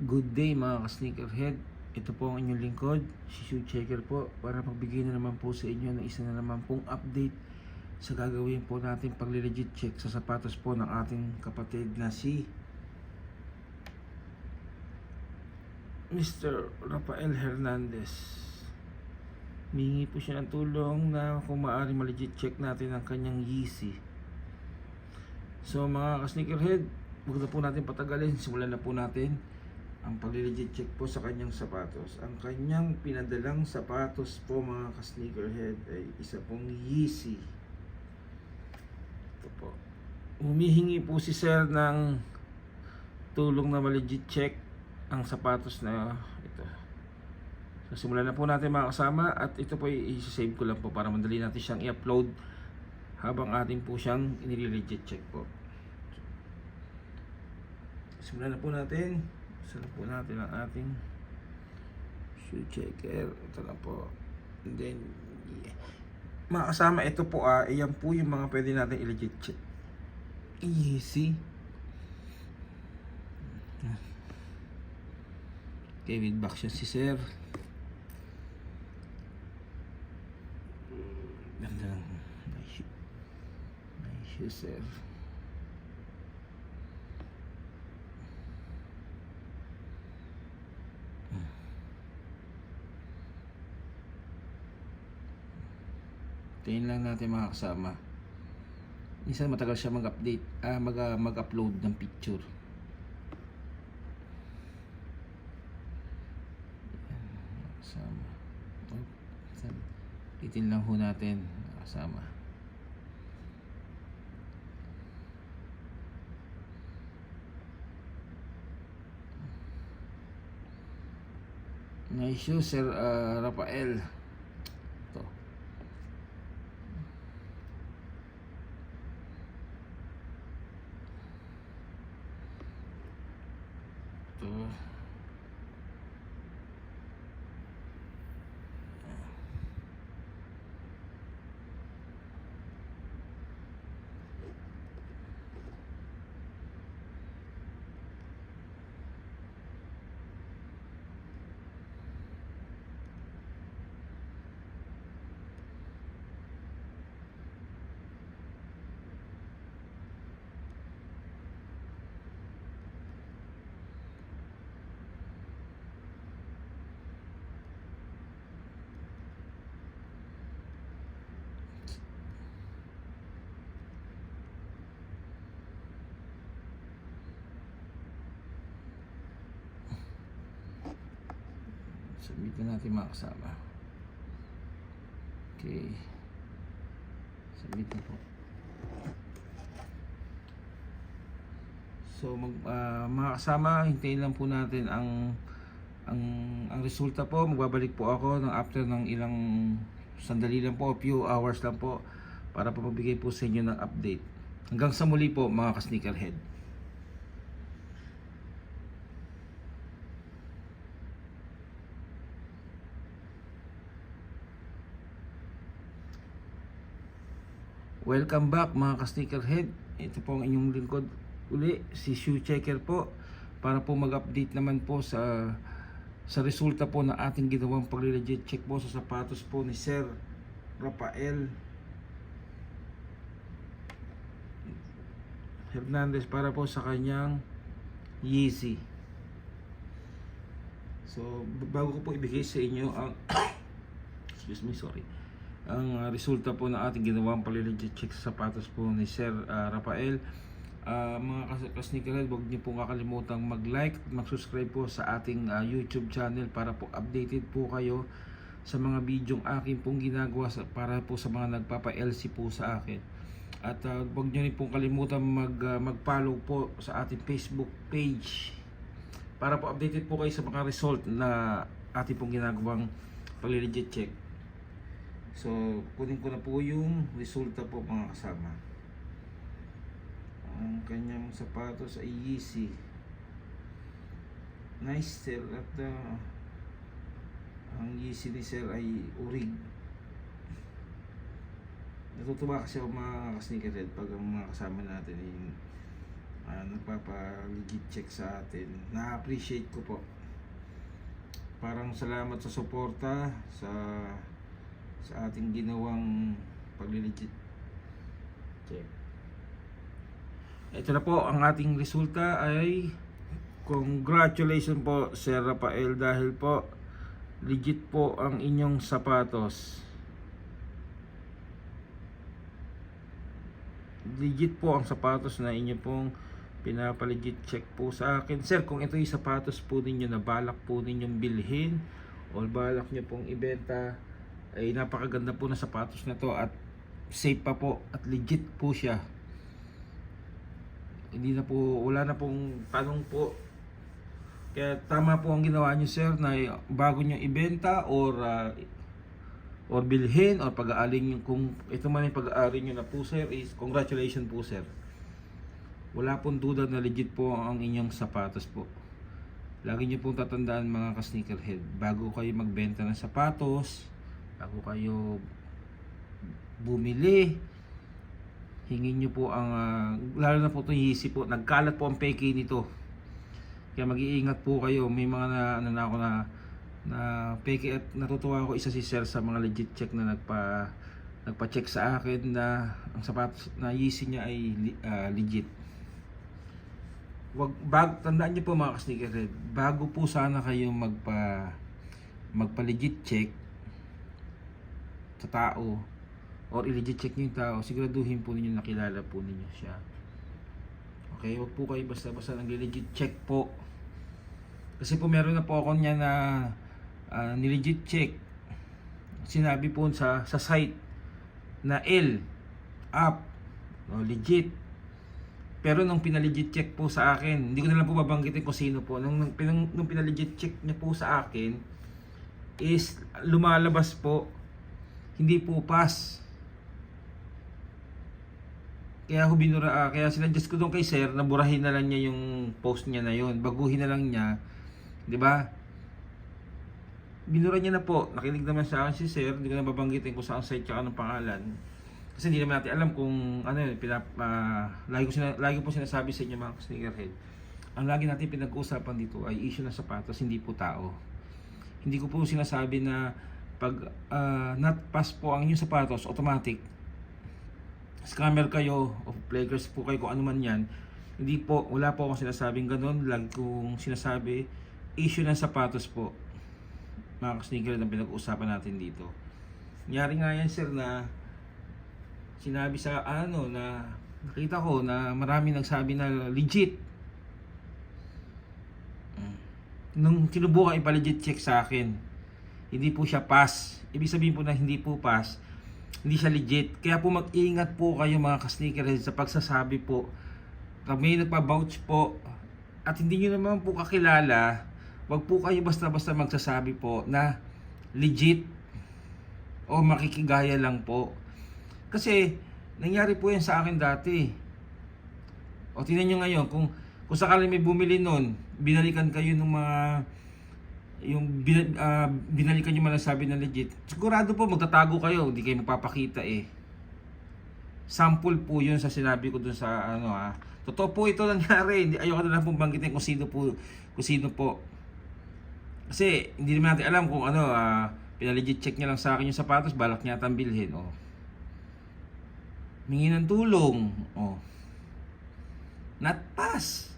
Good day mga ka-sneakerhead. Ito po ang inyong lingkod, si Shoe Checker po, para magbigay na naman po sa inyo ng isa na naman pong update sa gagawin po natin pag-legit check sa sapatos po ng ating kapatid na si Mr. Rafael Hernandez. Mingi po siya ng tulong na kung maaari ma-legit check natin ang kanyang Yeezy. So mga ka-sneakerhead, huwag na po natin patagalin, simulan na po natin ang pag-legit check po sa kanyang sapatos. Ang kanyang pinadalang sapatos po mga ka-sneakerhead ay isa pong Yeezy. Ito po. Humihingi po si sir ng tulong na ma-legit check ang sapatos na ito. So simulan na po natin mga kasama, at ito po i-save ko lang po para madali natin siyang i-upload habang atin po siyang i-legit check po. Simulan na po natin. Isa na po natin ang ating shoe checker. Ito na po. And then, mga kasama, ito po ayan po yung mga pwede natin i-legit check. Easy. Okay, with back siya si sir. Ganda lang. Nice shoe sir. Tingin lang natin mga kasama. Minsan matagal siya mag-update, mag-upload ng picture. Kasama. Titin lang ho natin mga kasama. Nice shoe, Sir Rafael. Ito. Ito. Submit na natin mga kasama. Okay. Submit na po. So mga kasama, hintayin lang po natin ang resulta po. Magbabalik po ako after ng ilang sandali lang po, few hours lang po, para po magbigay po sa inyo ng update. Hanggang sa muli po mga ka-sneakerhead. Welcome back mga ka-sneakerhead. Ito po ang inyong lingkod uli, si Shoe Checker po, para po mag-update naman po sa resulta po ng ating ginawang pag-legit check po sa sapatos po ni Sir Rafael Hernandez para po sa kanyang Yeezy. So bago ko po ibigay sa inyo ang ang resulta po ng ating ginawang pag-legit check sa sapatos po ni Sir Rafael, mga ka-sneakerhead, huwag niyo po kakalimutang mag-like at mag-subscribe po sa ating YouTube channel para po updated po kayo sa mga bidyong akin pong ginagawa para po sa mga nagpapa-LC po sa akin. At huwag niyo rin pong kalimutan mag-follow po sa ating Facebook page para po updated po kayo sa mga result na ating pong ginagawang pag-legit check. So, kunin ko na po yung resulta po mga kasama. Ang kanyang sapatos ay Yeezy. Nice sir. At ang Yeezy ni sir ay Urig. Natutuwa kasi ako mga ka-sneakerhead pag ang mga kasama natin ay nagpapa-legit check sa atin. Na-appreciate ko po. Parang salamat sa suporta sa ating ginawang pag-legit check. Ito na po ang ating resulta ay congratulations po Sir Rafael dahil po legit po ang inyong sapatos. Legit po ang sapatos na inyo pong pinapalegit check po sa akin. Sir, kung ito yung sapatos po ninyo na balak po ninyong bilhin o balak nyo pong ibenta, ay napakaganda po na sapatos na to at safe pa po at legit po siya. Hindi na po, wala na pong tanong po. Kaya tama po ang ginawa nyo sir na bago nyo ibenta or bilhin or pag-aaring nyo, kung ito man yung pag-aaring nyo na po sir, is congratulations po sir. Wala pong duda na legit po ang inyong sapatos po. Lagi nyo pong tatandaan mga ka-sneakerhead, bago kayo magbenta ng sapatos, bago kayo bumili, hingin nyo po ang lalo na po itong Yeezy po, nagkalat po ang peke nito, kaya mag-iingat po kayo. May mga na ako na peke at natutuwa ako isa si sir sa mga legit check na nagpa-check sa akin na ang sapatos na Yeezy niya ay legit. Tandaan niyo po mga ka-sneakerhead, bago po sana kayo magpa-legit check sa tao or i-legit check niyo yung tao, siguraduhin po ninyo nakilala po ninyo siya. Okay, huwag po kayo basta-basta nag-legit check po. Kasi po meron na po ako niya na ni-legit check. Sinabi po sa site na L, up, legit. Pero nung pinalegit check po sa akin, hindi ko na lang po babanggitin kung sino po. Nung pinalegit check niya po sa akin, is lumalabas po, hindi po pass. Kaya kaya sinadjust ko doon kay sir na burahin na lang niya yung post niya na yun. Baguhin na lang niya. 'Di ba? Binura niya na po. Nakinig naman sa akin si sir. Hindi ko na babanggitin kung saan site tsaka anong pangalan. Kasi hindi naman natin alam kung ano yun. Lagi po sinasabi sa inyo mga sneakerhead. Ang lagi natin pinag-uusapan dito ay issue ng sapatos, hindi po tao. Hindi ko po sinasabi na pag not pass po ang inyong sapatos, automatic scammer kayo o players po kayo, kung ano man yan. Hindi po, wala po akong sinasabing ganun. Lagi kong sinasabi, issue ng sapatos po mga ka-sneaker na pinag-uusapan natin dito. Nangyari nga yan sir na sinabi sa na nakita ko na marami nagsabi na legit. Nung sinubukan ipa-legit check sa akin, hindi po siya pass. Ibig sabihin po na hindi po pass, hindi siya legit. Kaya po mag-ingat po kayo mga ka-sneakerhead sa pagsasabi po. Kami nagpa-vouch po at hindi nyo naman po kakilala, wag po kayo basta-basta magsasabi po na legit o makikigaya lang po. Kasi nangyari po yan sa akin dati. O tingnan nyo ngayon, kung sakali may bumili nun, binalikan kayo ng mga binalikan nyo malasabi na legit, sigurado po magtatago kayo, hindi kayo magpapakita eh. Sample po yun sa sinabi ko dun sa totoo po ito nangyari. Ayoko na lang pong banggitin kung sino po. Kasi hindi naman natin alam kung pinalegit check niya lang sa akin yung sapatos, balak niya atang bilhin. Mingi ng tulong. Not pass.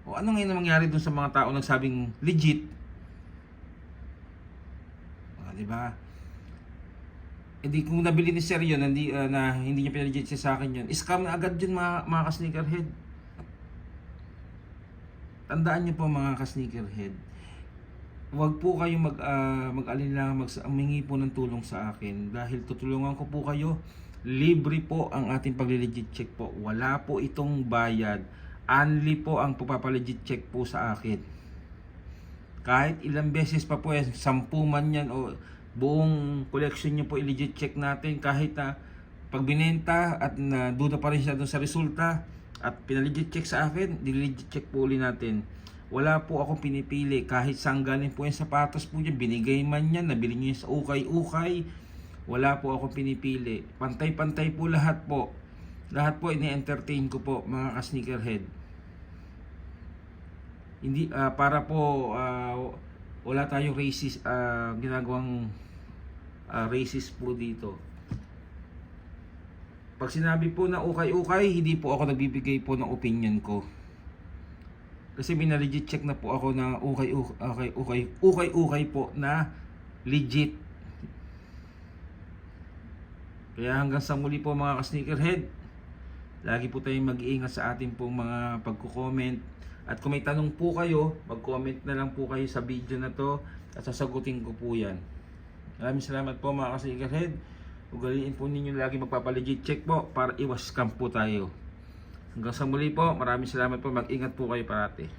Ano ngayon ang mangyari dun sa mga tao nagsabing legit? Diba? Di kung nabili ni sir yun, hindi niya pinalegit siya sa akin yun, scam na agad yun mga ka-sneakerhead. Tandaan niyo po mga ka-sneakerhead, huwag po kayong mag-alinlangan humingi po ng tulong sa akin dahil tutulungan ko po kayo. Libre po ang ating pag-legit check po. Wala po itong bayad. Only po ang papalegit check po sa akin. Kahit ilang beses pa po yan, 10 man yan o buong collection nyo po i-legit check natin, kahit na pag binenta at na duda pa rin siya doon sa resulta at pinalegit check sa akin, di-legit check po ulit natin. Wala po akong pinipili. Kahit saan galing po yung sapatos po yan, binigay man yan, nabili nyo yan sa ukay-ukay, wala po akong pinipili. Pantay-pantay po lahat po. lahat po ini-entertain ko po mga ka-sneakerhead. Hindi para po wala tayong racist ginagawang racist po dito. Pag sinabi po na ukay-ukay, hindi po ako nagbibigay po ng opinion ko. Kasi legit check na po ako na ukay po na legit. Kaya hanggang sa muli po mga ka-sneakerhead, lagi po tayong mag-iingat sa ating pong mga pagko-comment. At kung may tanong po kayo, mag-comment na lang po kayo sa video na to at sasagutin ko po yan. Maraming salamat po mga ka-sneakerhead. Ugaliin po ninyo lagi magpapalegit check po para iwas scam po tayo. Hanggang sa muli po, maraming salamat po. Mag-ingat po kayo parati.